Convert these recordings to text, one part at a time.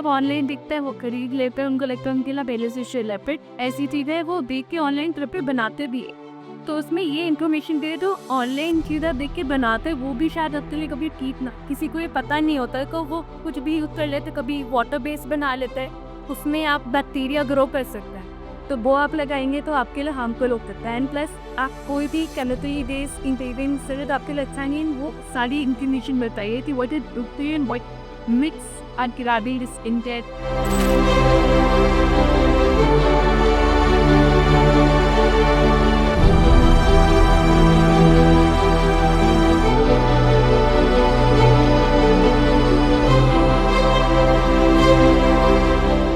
Online दिखता है वो खरीद लेते हैं, उनको लगता है उनके लिए पहले से शिलापिट ऐसी चीज़ें वो देख के ऑनलाइन प्रिपेयर बनाते भी है। तो उसमें ये इन्फॉर्मेशन दे दो ऑनलाइन चीज़ें देख के बनाते वो भी शायद अपने लिए कभी ठीक ना, किसी को ये पता नहीं होता कि वो कुछ भी यूज़ कर लेते, कभी वाटर बेस बना लेते हैं, उसमें आप बैक्टीरिया ग्रो कर सकते हैं, तो वो आप लगाएंगे तो आपके लिए हार्मफुल हो सकता है। एंड प्लस आप कोई भी केमिकली बेस्ड इंग्रेडिएंट्स से तो आपके लिए अच्छा नहीं है, वो सारी इन्फॉर्मेशन बताइए कि what is nutrient, what mix and Kirabi is intent.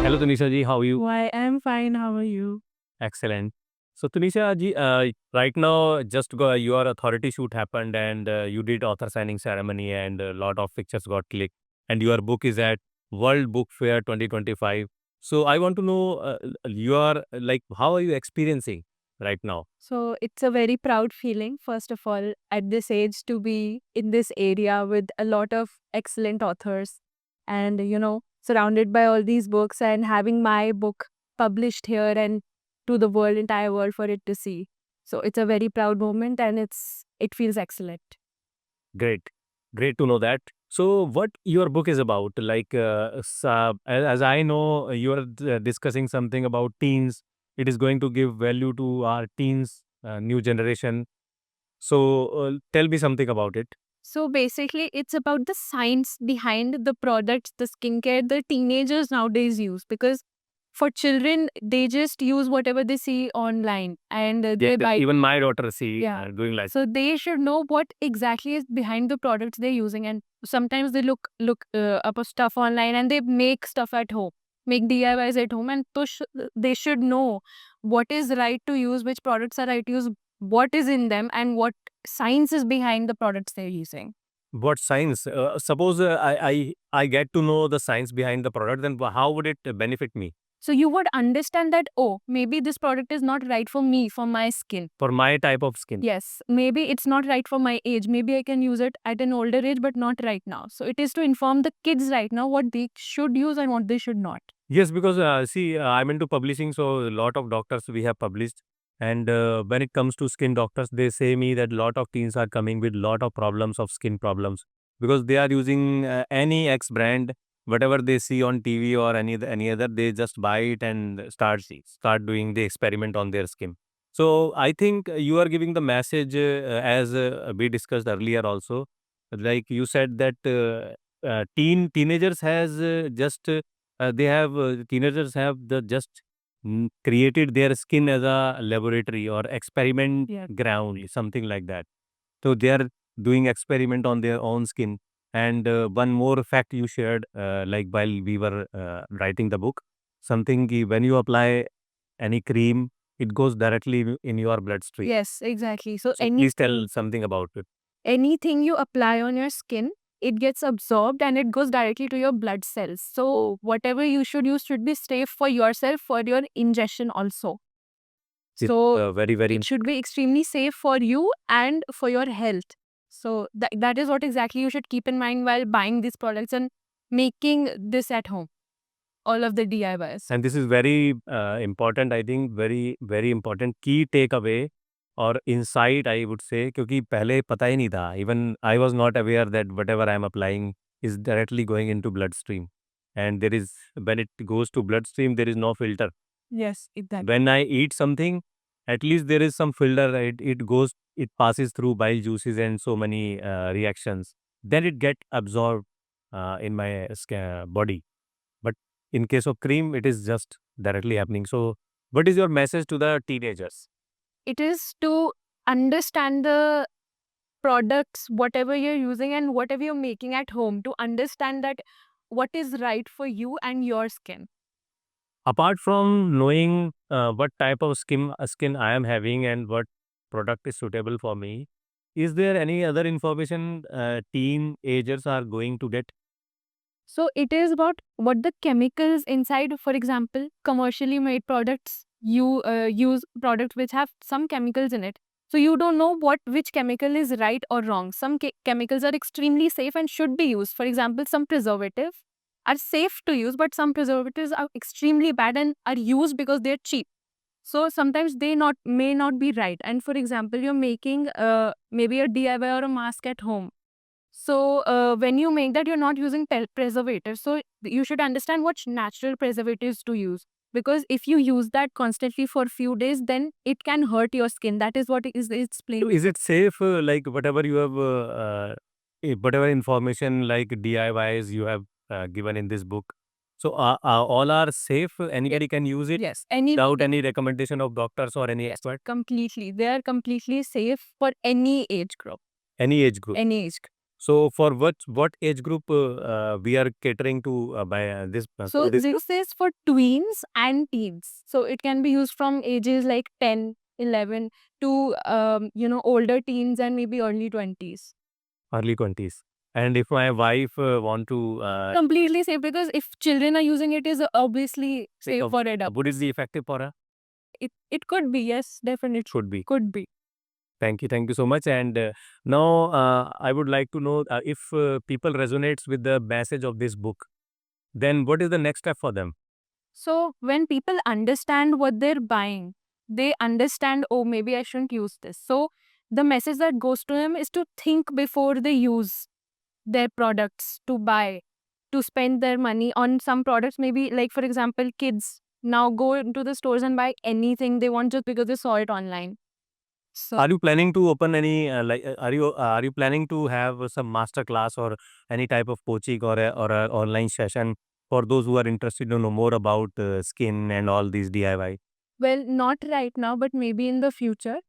Hello Tanisha ji, how are you? Why I'm fine. How are you? Excellent. So Tanisha ji, right now your authority shoot happened and you did author signing ceremony and a lot of pictures got clicked and your book is at World Book Fair 2025. So I want to know how are you experiencing right now? So it's a very proud feeling, first of all, at this age to be in this area with a lot of excellent authors and, surrounded by all these books and having my book published here and to the world, entire world for it to see. So it's a very proud moment and it feels excellent. Great. Great to know that. So what your book is about, as I know, you are discussing something about teens. It is going to give value to our teens, new generation. So tell me something about it. So basically, it's about the science behind the products, the skincare the teenagers nowadays use. Because for children, they just use whatever they see online and they buy. Even my daughter see Yeah. doing like So they should know what exactly is behind the products they're using. And sometimes they look up a stuff online and they make stuff at home, make DIYs at home, and they should know what is right to use, which products are right to use, what is in them, and what science is behind the products they're using. what science. Suppose I get to know the science behind the product, then how would it benefit me So you would understand that, oh, maybe this product is not right for me, for my skin. for my type of skin? Yes, maybe it's not right for my age. Maybe I can use it at an older age, but not right now. So it is to inform the kids right now what they should use and what they should not. Yes, because I'm into publishing, so a lot of doctors we have published. And when it comes to skin doctors, they say me that a lot of teens are coming with lot of problems of skin problems because they are using any X brand, whatever they see on TV or any other, they just buy it and start doing the experiment on their skin. So I think you are giving the message as we discussed earlier also, like you said that teenagers has teenagers have just created their skin as a laboratory or experiment ground, something like that. So they are doing experiment on their own skin. And one more fact you shared, like while we were writing the book, something when you apply any cream, it goes directly in your bloodstream. Yes, exactly. So Please tell something about it. anything you apply on your skin, it gets absorbed and it goes directly to your blood cells. So whatever you should use should be safe for yourself, for your ingestion also. So very it should be extremely safe for you and for your health. So that is what exactly you should keep in mind while buying these products and making this at home. All of the DIYs. And this is very important, I think, very important key takeaway or insight, I would say, क्योंकि पहले पता ही नहीं था. Even I was not aware that whatever I am applying is directly going into bloodstream. And when it goes to bloodstream, there is no filter. Yes, exactly. When I eat something, at least there is some filter. It passes through bile juices and so many reactions. Then it get absorbed in my body. But in case of cream, it is just directly happening. So what is your message to the teenagers? It is to understand the products, whatever you're using and whatever you're making at home, to understand that what is right for you and your skin. Apart from knowing what type of skin I am having and what product is suitable for me, is there any other information teenagers are going to get? So it is about what the chemicals inside, for example, commercially made products, you use products which have some chemicals in it. So you don't know which chemical is right or wrong. Some chemicals are extremely safe and should be used. For example, some preservative are safe to use, but some preservatives are extremely bad and are used because they're cheap. So sometimes they may not be right. And for example, you're making maybe a DIY or a mask at home. So when you make that, you're not using preservatives. So you should understand what natural preservatives to use. Because if you use that constantly for a few days, then it can hurt your skin. That is what it's So plain. is it safe, like whatever you have, whatever information like DIYs you have given in this book? So all are safe. Anybody can use it Yes. without any recommendation of doctors or any expert. Completely. They are completely safe for any age group. Any age group. Any age group. So for what age group we are catering to by this? So this this is for tweens and teens. So it can be used from ages like 10, 11 to older teens and maybe early 20s. early 20s. And if my wife want to Completely safe, because if children are using it, is obviously safe for adults. would it be effective for her? It could be, yes, definitely. Should be. Could be. Thank you so much. And now I would like to know if people resonates with the message of this book, then what is the next step for them? So when people understand what they're buying, they understand, oh, maybe I shouldn't use this. So the message that goes to them is to think before they use their products, to buy, to spend their money on some products. Maybe, like, for example, kids now go into the stores and buy anything they want just because they saw it online. So Are you planning to open any are you planning to have some master class or any type of coaching or a online session for those who are interested to know more about skin and all these DIY? well, not right now, but maybe in the future.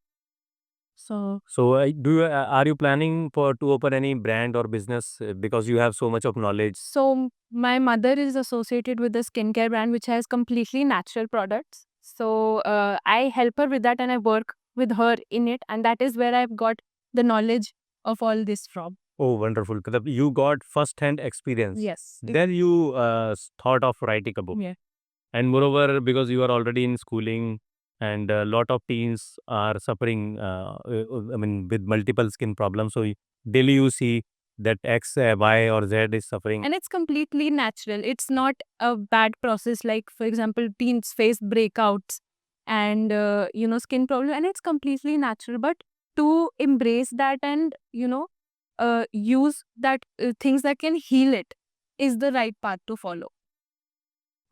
So So are you planning for to open any brand or business because you have so much of knowledge? So my mother is associated with a skincare brand which has completely natural products. So I help her with that and I work with her in it, and that is where I've got the knowledge of all this from. Oh, wonderful. You got first-hand experience. Yes. Then you thought of writing a book. Yeah. And moreover, because you are already in schooling and a lot of teens are suffering, I mean, with multiple skin problems. So daily you see that X, Y, or Z is suffering. And it's completely natural. It's not a bad process. Like, for example, teens face breakouts and, skin problem, and it's completely natural. But to embrace that and, use that things that can heal it is the right path to follow.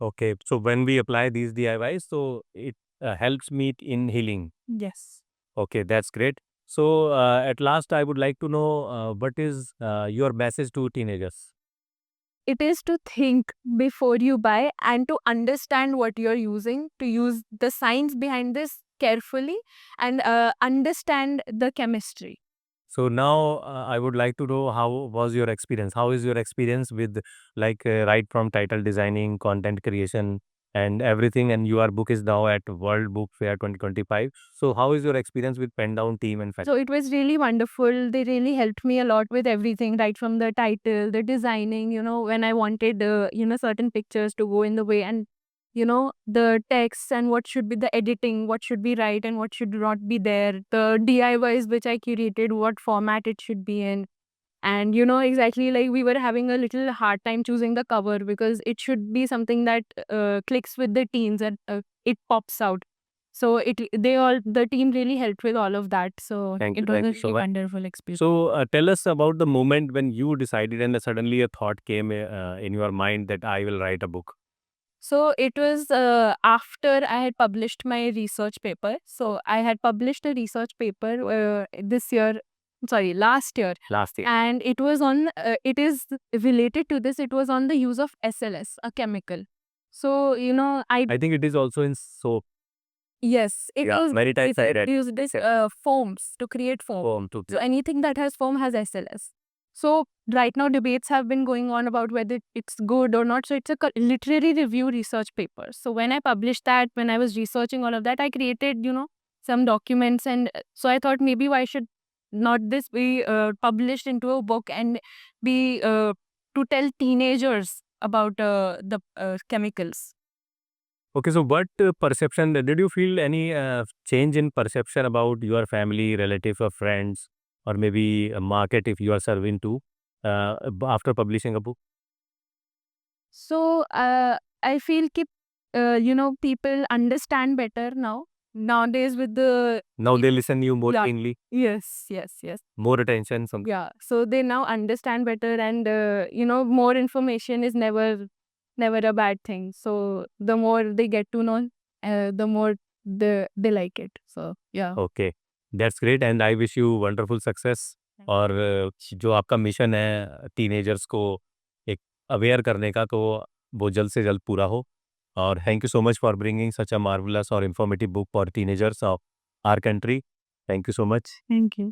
Okay. So when we apply these DIYs, so it helps me in healing. Yes. Okay, that's great. So at last, I would like to know what is your message to teenagers? It is to think before you buy and to understand what you're using, to use the science behind this carefully and understand the chemistry. So now I would like to know how was your experience? How is your experience with like right from title designing, content creation, and everything? And your book is now at World Book Fair 2025. So how is your experience with Pen Down team and So it was really wonderful. They really helped me a lot with everything, right from the title, the designing, when I wanted, certain pictures to go in the way, and, the text and what should be the editing, what should be right and what should not be there, the DIYs which I curated, what format it should be in. And, exactly, like, we were having a little hard time choosing the cover because it should be something that clicks with the teens and it pops out. So the team really helped with all of that. So Thank you. it was Thank a you so really much. wonderful experience. So tell us about the moment when you decided and suddenly a thought came in your mind that I will write a book. So it was after I had published my research paper. So I had published a research paper last year. Last year. And it was it is related to this. It was on the use of SLS, a chemical. So, I think it is also in soap. yes, Many times I read. used this foams to create foam. Foam to So anything that has foam has SLS. So right now debates have been going on about whether it's good or not. So it's a literary review research paper. So when I published that, when I was researching all of that, I created, some documents. And so I thought, maybe why should not this be published into a book and be to tell teenagers about the chemicals. Okay, so what perception did you feel any change in perception about your family, relative, or friends, or maybe a market if you are serving to after publishing a book? So I feel कि people understand better now nowadays with the Now they listen you more Yeah. keenly, yes. more attention. Yeah, so they now understand better, and more information is never a bad thing. So the more they get to know, the more they like it. So yeah. Okay, that's great and I wish you wonderful success. और जो आपका mission है teenagers को एक aware करने का, तो वो जल्द से जल्द पूरा हो। और thank you so much for bringing such a marvellous और informative book for teenagers of our country. Thank you so much. Thank you.